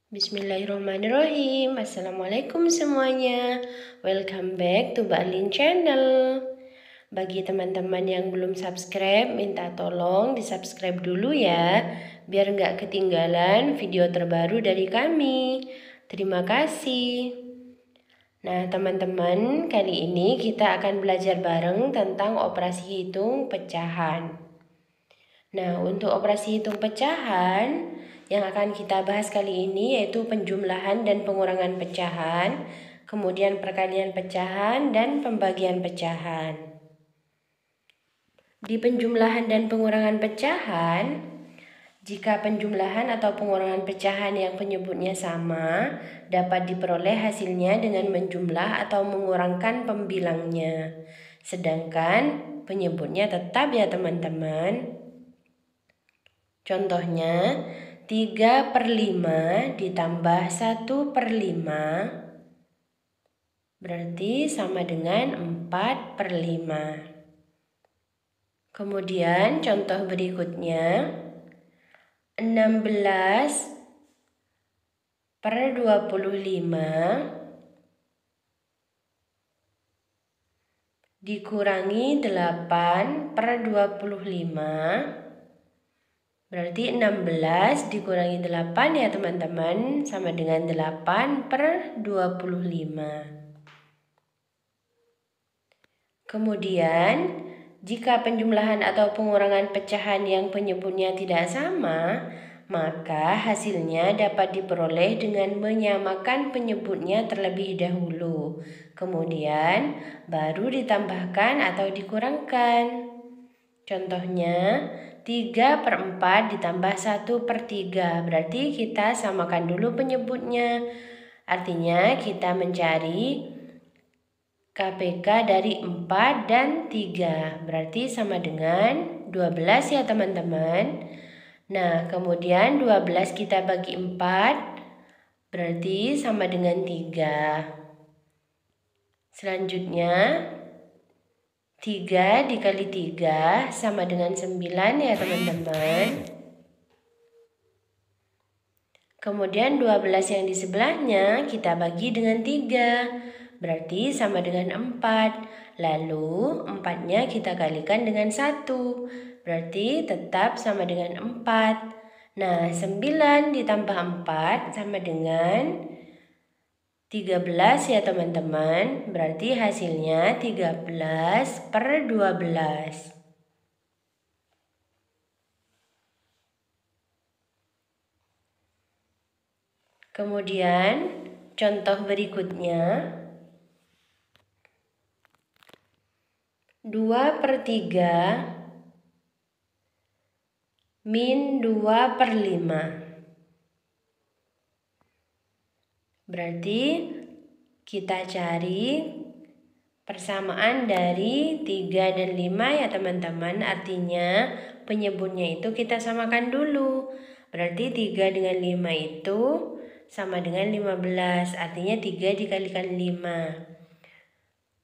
Bismillahirrahmanirrahim. Assalamualaikum semuanya. Welcome back to Mbak Lin Channel. Bagi teman-teman yang belum subscribe, minta tolong di-subscribe dulu ya, biar nggak ketinggalan video terbaru dari kami. Terima kasih. Nah, teman-teman, kali ini kita akan belajar bareng tentang operasi hitung pecahan. Nah, untuk operasi hitung pecahan yang akan kita bahas kali ini yaitu penjumlahan dan pengurangan pecahan, kemudian perkalian pecahan dan pembagian pecahan. Di penjumlahan dan pengurangan pecahan, jika penjumlahan atau pengurangan pecahan yang penyebutnya sama, dapat diperoleh hasilnya dengan menjumlah atau mengurangkan pembilangnya. Sedangkan penyebutnya tetap ya teman-teman. Contohnya, 3/5 ditambah 1/5 berarti sama dengan 4/5. Kemudian contoh berikutnya, 16/25 dikurangi 8/25 berarti 16 dikurangi 8 ya teman-teman sama dengan 8/25. Kemudian jika penjumlahan atau pengurangan pecahan yang penyebutnya tidak sama, maka hasilnya dapat diperoleh dengan menyamakan penyebutnya terlebih dahulu. Kemudian baru ditambahkan atau dikurangkan. Contohnya 3/4 ditambah 1/3 berarti kita samakan dulu penyebutnya. Artinya kita mencari KPK dari 4 dan 3 berarti sama dengan 12 ya teman-teman. Nah kemudian 12 kita bagi 4 berarti sama dengan 3. Selanjutnya 3 dikali 3 sama dengan 9 ya teman-teman. Kemudian 12 yang di sebelahnya kita bagi dengan 3. Berarti sama dengan 4. Lalu 4-nya kita kalikan dengan 1. Berarti tetap sama dengan 4. Nah 9 ditambah 4 sama dengan 13 ya teman-teman, berarti hasilnya 13/12. Kemudian contoh berikutnya 2/3 min 2/5. Berarti kita cari persamaan dari 3 dan 5 ya teman-teman. Artinya penyebutnya itu kita samakan dulu. Berarti 3 dengan 5 itu sama dengan 15. Artinya 3 dikalikan 5.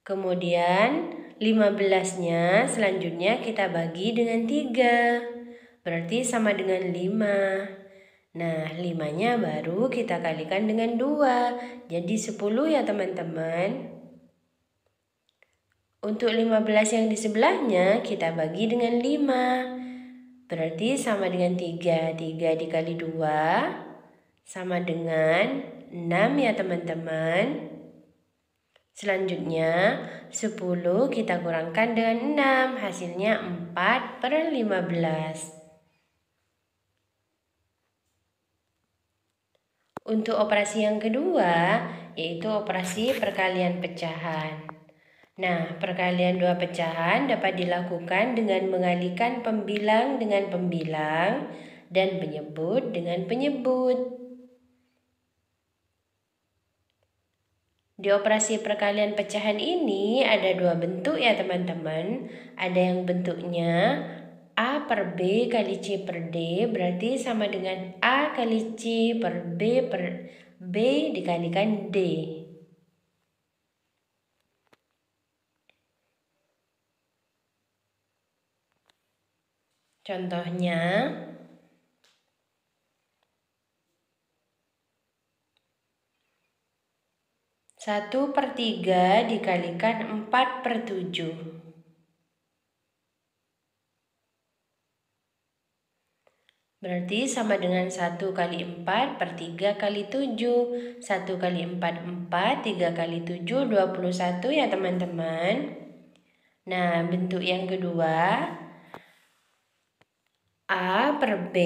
Kemudian 15-nya selanjutnya kita bagi dengan 3. Berarti sama dengan 5. Nah, 5-nya baru kita kalikan dengan 2. Jadi 10 ya teman-teman. Untuk 15 yang di sebelahnya kita bagi dengan 5. Berarti sama dengan 3. 3 dikali 2 sama dengan 6 ya teman-teman. Selanjutnya 10 kita kurangkan dengan 6. Hasilnya 4/15. Untuk operasi yang kedua, yaitu operasi perkalian pecahan. Nah, perkalian dua pecahan dapat dilakukan dengan mengalihkan pembilang dengan pembilang dan penyebut dengan penyebut. Di operasi perkalian pecahan ini ada dua bentuk ya teman-teman. Ada yang bentuknya A per B kali C per D berarti sama dengan A kali C per B dikalikan D. Contohnya 1/3 dikalikan 4/7. Berarti sama dengan 1 kali 4 per 3 kali 7. 1 kali 4, 4. 3 kali 7, 21 ya teman-teman. Nah, bentuk yang kedua, A per B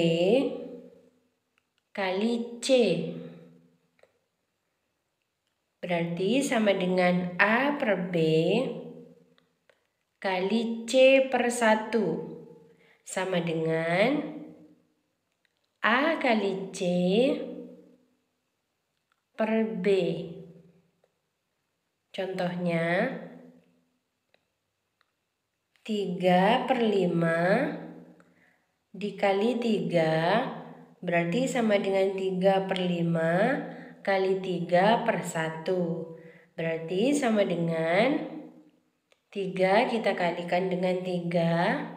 kali C. Berarti sama dengan A per B kali C per 1. Sama dengan A kali C per B. Contohnya 3/5 dikali 3 berarti sama dengan 3/5 kali 3/1. Berarti sama dengan 3 kita kalikan dengan 3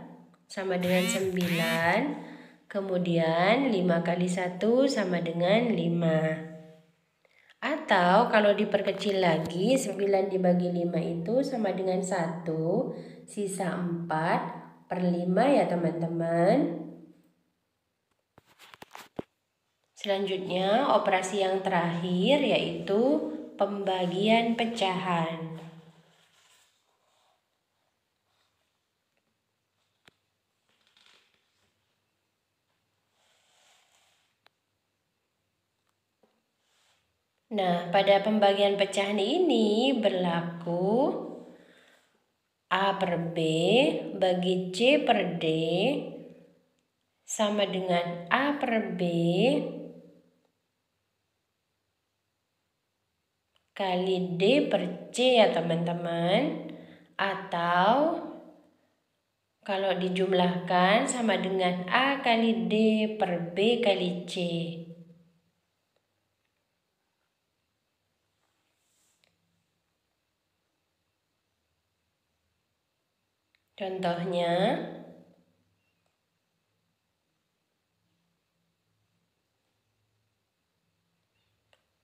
sama dengan 9. Kemudian 5 kali 1 sama dengan 5. Atau kalau diperkecil lagi, 9 dibagi 5 itu sama dengan 1, sisa 4/5 ya teman-teman. Selanjutnya operasi yang terakhir yaitu pembagian pecahan. Nah, pada pembagian pecahan ini berlaku A per B bagi C per D sama dengan A per B kali D per C ya teman-teman. Atau kalau dijumlahkan sama dengan A kali D per B kali C. Contohnya,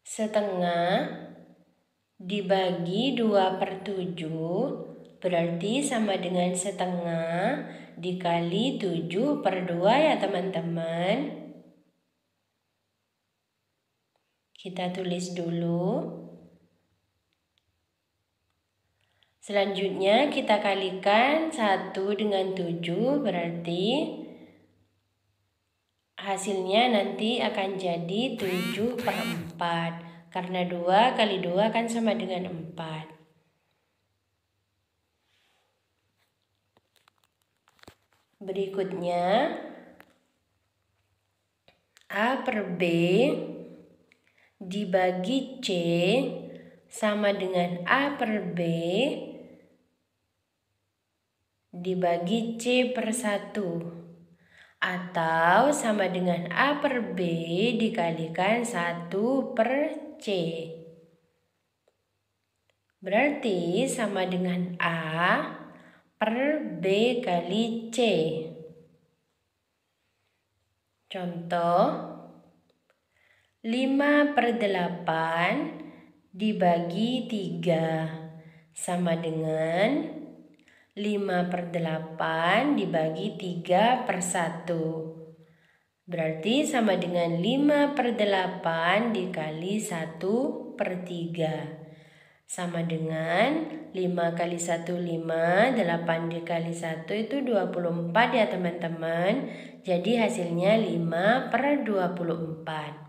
setengah dibagi 2/7 berarti sama dengan setengah dikali 7/2 ya teman-teman. Kita tulis dulu. Selanjutnya kita kalikan 1 dengan 7 berarti hasilnya nanti akan jadi 7/4. Karena 2 kali 2 kan sama dengan 4. Berikutnya A per B dibagi C sama dengan A per B dibagi C per 1. Atau sama dengan A per B dikalikan 1 per C. Berarti sama dengan A per B kali C. Contoh 5/8 dibagi 3 sama dengan 5/8 dibagi 3/1. Berarti sama dengan 5/8 dikali 1/3. Sama dengan 5 kali 1, 5, 8 dikali 1 itu 24 ya teman-teman. Jadi hasilnya 5/24.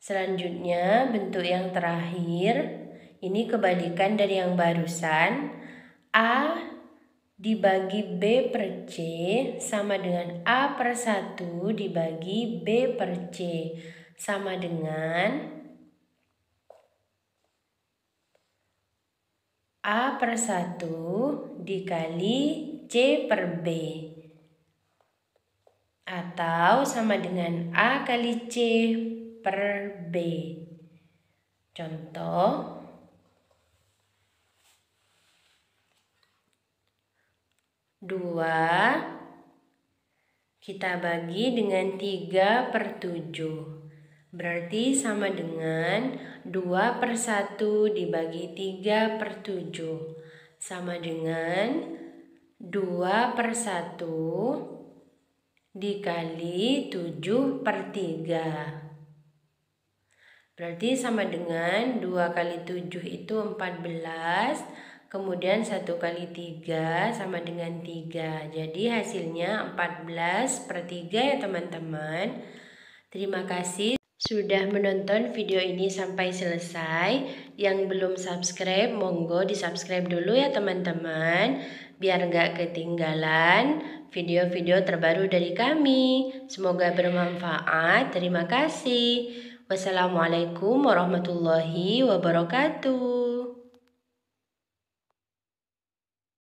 Selanjutnya bentuk yang terakhir, ini kebalikan dari yang barusan. A dibagi B per C sama dengan A per 1 dibagi B per C. Sama dengan A per 1 dikali C per B. Atau sama dengan A kali C per B. Contoh 2 kita bagi dengan 3/7. Berarti sama dengan 2/1 dibagi 3/7. Sama dengan 2/1 dikali 7/3. Berarti sama dengan 2 kali 7 itu 14. Kemudian 1 kali 3 sama dengan 3. Jadi hasilnya 14/3 ya teman-teman. Terima kasih sudah menonton video ini sampai selesai. Yang belum subscribe, monggo di subscribe dulu ya teman-teman, biar nggak ketinggalan video-video terbaru dari kami. Semoga bermanfaat. Terima kasih. Wassalamualaikum warahmatullahi wabarakatuh.